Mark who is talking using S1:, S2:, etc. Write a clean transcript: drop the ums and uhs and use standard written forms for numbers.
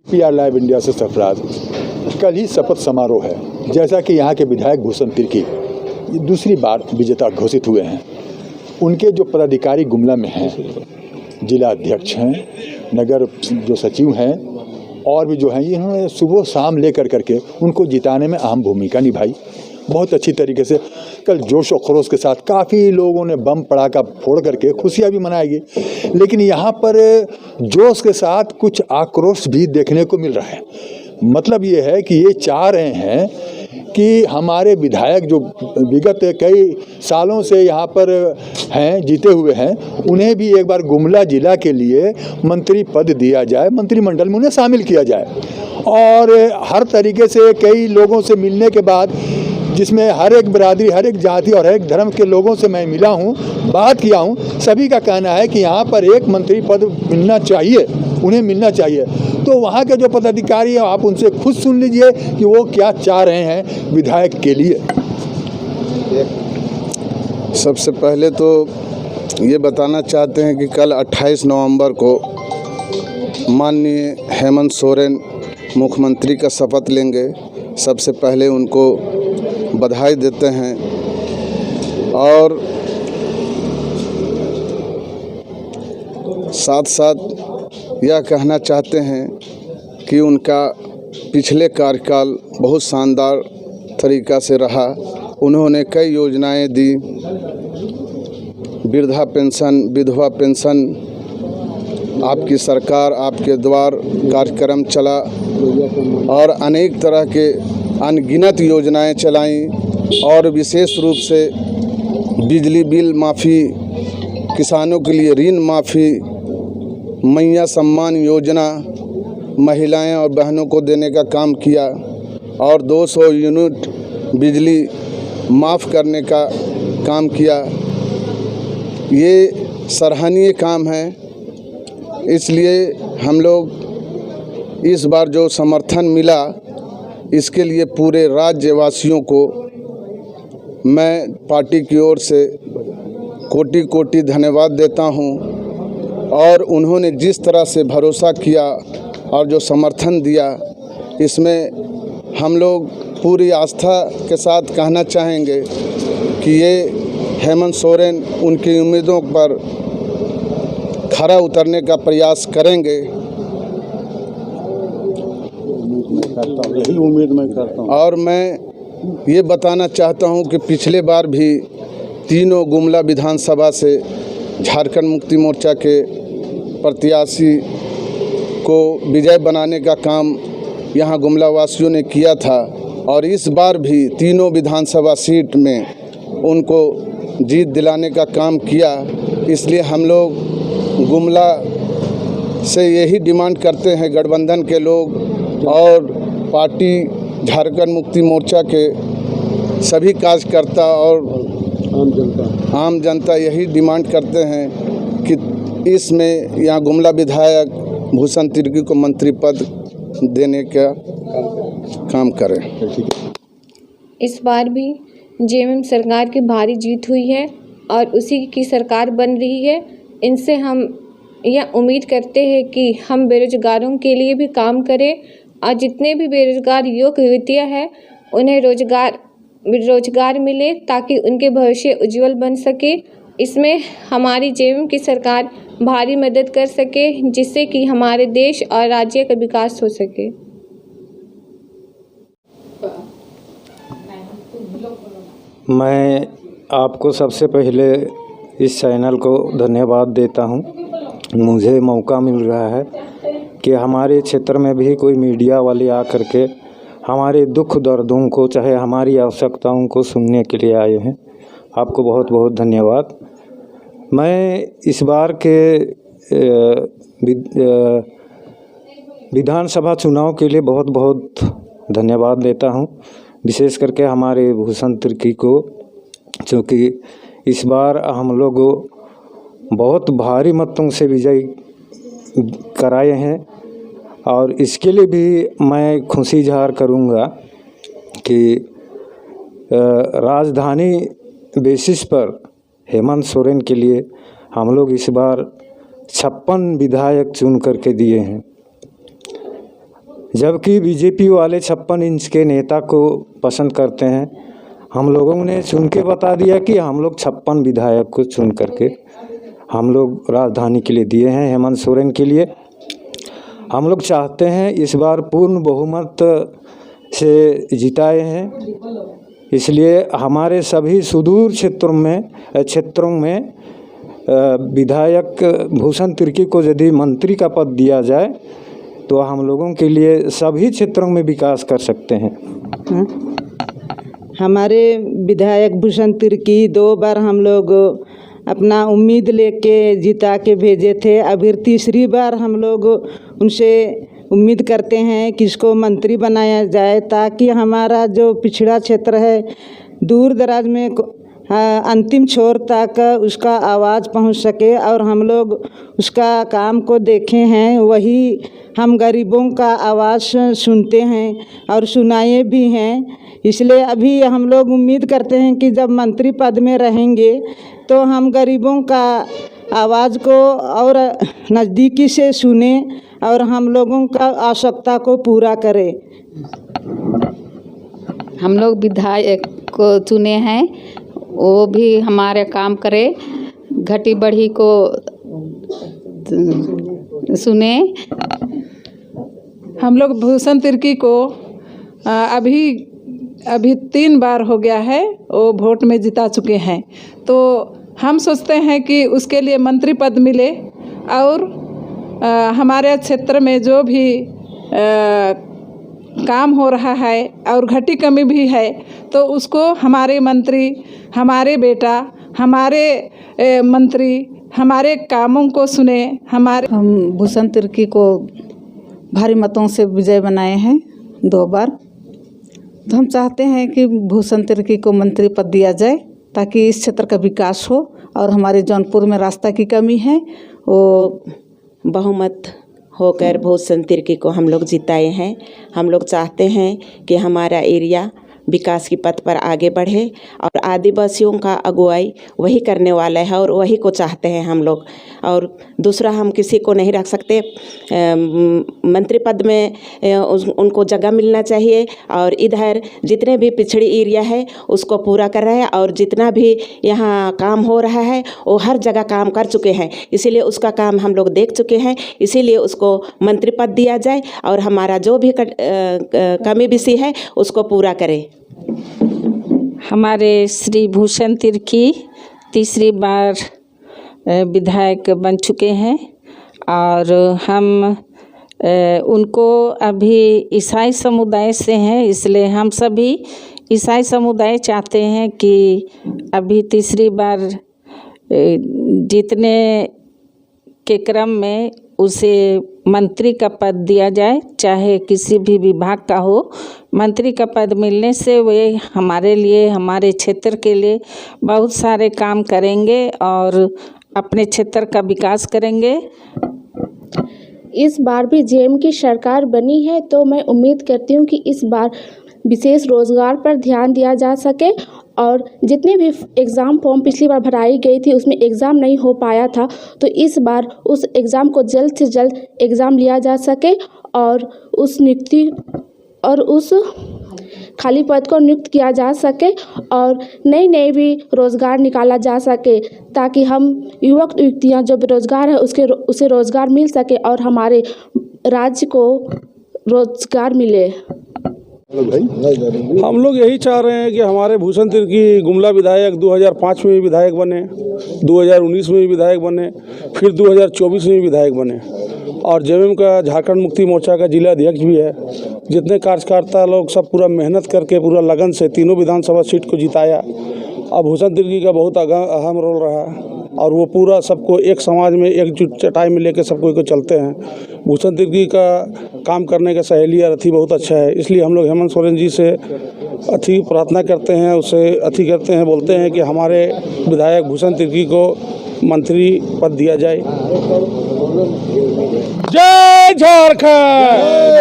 S1: PR live India से सरफराज। कल ही शपथ समारोह है। जैसा कि यहाँ के विधायक भूषण तिर्की दूसरी बार विजेता घोषित हुए हैं। उनके जो पदाधिकारी गुमला में हैं, जिला अध्यक्ष हैं, नगर जो सचिव हैं और भी जो हैं, इन्होंने सुबह शाम लेकर करके उनको जिताने में अहम भूमिका निभाई। बहुत अच्छी तरीके से कल जोश और खरोश के साथ काफ़ी लोगों ने बम पड़ाका फोड़ करके खुशियाँ भी मनाई गई। लेकिन यहाँ पर जोश के साथ कुछ आक्रोश भी देखने को मिल रहा है। मतलब ये है कि ये चाह रहे हैं कि हमारे विधायक जो विगत कई सालों से यहाँ पर हैं, जीते हुए हैं, उन्हें भी एक बार गुमला जिला के लिए मंत्री पद दिया जाए, मंत्रिमंडल में उन्हें शामिल किया जाए। और हर तरीके से कई लोगों से मिलने के बाद, जिसमें हर एक बिरादरी, हर एक जाति और हर एक धर्म के लोगों से मैं मिला हूँ, बात किया हूँ, सभी का कहना है कि यहाँ पर एक मंत्री पद मिलना चाहिए, उन्हें मिलना चाहिए। तो वहाँ के जो पदाधिकारी हैं, आप उनसे खुद सुन लीजिए कि वो क्या चाह रहे हैं विधायक के लिए।
S2: सबसे पहले तो ये बताना चाहते हैं कि कल 28 नवंबर को माननीय हेमंत सोरेन मुख्यमंत्री का शपथ लेंगे। सबसे पहले उनको बधाई देते हैं और साथ साथ यह कहना चाहते हैं कि उनका पिछले कार्यकाल बहुत शानदार तरीक़ा से रहा। उन्होंने कई योजनाएं दी, वृद्धा पेंशन, विधवा पेंशन, आपकी सरकार आपके द्वार कार्यक्रम चला और अनेक तरह के अनगिनत योजनाएं चलाईं। और विशेष रूप से बिजली बिल माफ़ी, किसानों के लिए ऋण माफ़ी, मैया सम्मान योजना महिलाएं और बहनों को देने का काम किया और 200 यूनिट बिजली माफ़ करने का काम किया। ये सराहनीय काम है। इसलिए हम लोग इस बार जो समर्थन मिला, इसके लिए पूरे राज्यवासियों को मैं पार्टी की ओर से कोटि कोटि धन्यवाद देता हूं। और उन्होंने जिस तरह से भरोसा किया और जो समर्थन दिया, इसमें हम लोग पूरी आस्था के साथ कहना चाहेंगे कि ये हेमंत सोरेन उनकी उम्मीदों पर खरा उतरने का प्रयास करेंगे। यही उम्मीद मैं करता हूँ। और मैं ये बताना चाहता हूँ कि पिछले बार भी तीनों गुमला विधानसभा से झारखंड मुक्ति मोर्चा के प्रत्याशी को विजय बनाने का काम यहाँ गुमला वासियों ने किया था और इस बार भी तीनों विधानसभा सीट में उनको जीत दिलाने का काम किया। इसलिए हम लोग गुमला से यही डिमांड करते हैं, गठबंधन के लोग और पार्टी झारखंड मुक्ति मोर्चा के सभी कार्यकर्ता और आम जनता यही डिमांड करते हैं कि इसमें यहाँ गुमला विधायक भूषण तिर्की को मंत्री पद देने का काम करें।
S3: इस बार भी जेएमएम सरकार की भारी जीत हुई है और उसी की सरकार बन रही है। इनसे हम यह उम्मीद करते हैं कि हम बेरोजगारों के लिए भी काम करें और जितने भी बेरोजगार युवक युवतियाँ हैं उन्हें रोजगार मिले ताकि उनके भविष्य उज्जवल बन सके। इसमें हमारी जेएमएम की सरकार भारी मदद कर सके, जिससे कि हमारे देश और राज्य का विकास हो सके।
S4: मैं आपको सबसे पहले इस चैनल को धन्यवाद देता हूं। मुझे मौका मिल रहा है कि हमारे क्षेत्र में भी कोई मीडिया वाले आकर के हमारे दुख दर्दों को, चाहे हमारी आवश्यकताओं को सुनने के लिए आए हैं। आपको बहुत बहुत धन्यवाद। मैं इस बार के विधानसभा चुनाव के लिए बहुत बहुत धन्यवाद देता हूं, विशेष करके हमारे भूषण तिर्की को, क्योंकि इस बार हम लोग बहुत भारी मतों से विजय कराए हैं और इसके लिए भी मैं खुशी इजहार करूंगा कि राजधानी बेसिस पर हेमंत सोरेन के लिए हम लोग इस बार 56 विधायक चुन करके दिए हैं, जबकि बीजेपी वाले 56 इंच के नेता को पसंद करते हैं। हम लोगों ने सुन के बता दिया कि हम लोग 56 विधायक को चुन करके हम लोग राजधानी के लिए दिए हैं, हेमंत सोरेन के लिए। हम लोग चाहते हैं इस बार पूर्ण बहुमत से जिताए हैं, इसलिए हमारे सभी सुदूर क्षेत्रों में विधायक भूषण तिर्की को यदि मंत्री का पद दिया जाए तो हम लोगों के लिए सभी क्षेत्रों में विकास कर सकते हैं।
S5: हमारे विधायक भूषण तिर्की 2 बार हम लोग अपना उम्मीद लेके जिता के भेजे थे। अभी तीसरी बार हम लोग उनसे उम्मीद करते हैं कि इसको मंत्री बनाया जाए, ताकि हमारा जो पिछड़ा क्षेत्र है दूर दराज में अंतिम छोर तक उसका आवाज़ पहुंच सके और हम लोग उसका काम को देखे हैं। वही हम गरीबों का आवाज़ सुनते हैं और सुनाए भी हैं। इसलिए अभी हम लोग उम्मीद करते हैं कि जब मंत्री पद में रहेंगे तो हम गरीबों का आवाज़ को और नज़दीकी से सुने और हम लोगों का आवश्यकता को पूरा करें।
S6: हम लोग विधायक को चुने हैं, वो भी हमारे काम करे, घटी बढ़ी को सुने।
S7: हम लोग भूषण तिर्की को अभी 3 बार हो गया है वो वोट में जिता चुके हैं, तो हम सोचते हैं कि उसके लिए मंत्री पद मिले और हमारे क्षेत्र में जो भी काम हो रहा है और घटी कमी भी है तो उसको हमारे मंत्री, हमारे बेटा, हमारे मंत्री हमारे कामों को सुने। हम
S6: भूषण तिर्की को भारी मतों से विजय बनाए हैं 2 बार, तो हम चाहते हैं कि भूषण तिर्की को मंत्री पद दिया जाए ताकि इस क्षेत्र का विकास हो और हमारे जौनपुर में रास्ता की कमी है वो
S8: बहुमत होकर भूषण तिर्की को हम लोग जिताए हैं। हम लोग चाहते हैं कि हमारा एरिया विकास की पथ पर आगे बढ़े और आदिवासियों का अगुवाई वही करने वाला है और वही को चाहते हैं हम लोग। और दूसरा हम किसी को नहीं रख सकते, मंत्री पद में उनको जगह मिलना चाहिए और इधर जितने भी पिछड़ी एरिया है उसको पूरा कर रहे हैं और जितना भी यहाँ काम हो रहा है वो हर जगह काम कर चुके हैं, इसीलिए उसका काम हम लोग देख चुके हैं, इसीलिए उसको मंत्री पद दिया जाए और हमारा जो भी कमी बेसी है उसको पूरा करें।
S9: हमारे श्री भूषण तिर्की तीसरी बार विधायक बन चुके हैं और हम उनको अभी ईसाई समुदाय से हैं, इसलिए हम सभी ईसाई समुदाय चाहते हैं कि अभी तीसरी बार जीतने के क्रम में उसे मंत्री का पद दिया जाए, चाहे किसी भी विभाग का हो। मंत्री का पद मिलने से वे हमारे लिए, हमारे क्षेत्र के लिए बहुत सारे काम करेंगे और अपने क्षेत्र का विकास करेंगे।
S3: इस बार भी जेएम की सरकार बनी है तो मैं उम्मीद करती हूँ कि इस बार विशेष रोजगार पर ध्यान दिया जा सके और जितने भी एग्ज़ाम फॉर्म पिछली बार भराई गई थी उसमें एग्ज़ाम नहीं हो पाया था, तो इस बार उस एग्ज़ाम को जल्द से जल्द एग्ज़ाम लिया जा सके और उस नियुक्ति और उस खाली पद को नियुक्त किया जा सके और नए भी रोज़गार निकाला जा सके, ताकि हम युवक युवतियाँ जो बेरोज़गार है उसे रोज़गार मिल सके और हमारे राज्य को रोज़गार मिले।
S10: हम लोग यही चाह रहे हैं कि हमारे भूषण तिर्की गुमला विधायक 2005 में भी विधायक बने, 2019 में भी विधायक बने, फिर 2024 में भी विधायक बने और जेएमएम का झारखंड मुक्ति मोर्चा का जिला अध्यक्ष भी है। जितने कार्यकर्ता लोग सब पूरा मेहनत करके पूरा लगन से तीनों विधानसभा सीट को जिताया। अब भूषण तिर्की का बहुत अहम रोल रहा और वो पूरा सबको एक समाज में एकजुट चटाई में लेकर सब कोई को चलते हैं। भूषण तिर्की का काम करने का सहेली और अथी बहुत अच्छा है, इसलिए हम लोग हेमंत सोरेन जी से अथी प्रार्थना करते हैं, उससे अथी करते हैं, बोलते हैं कि हमारे विधायक भूषण तिर्की को मंत्री पद दिया जाए। जय झारखंड।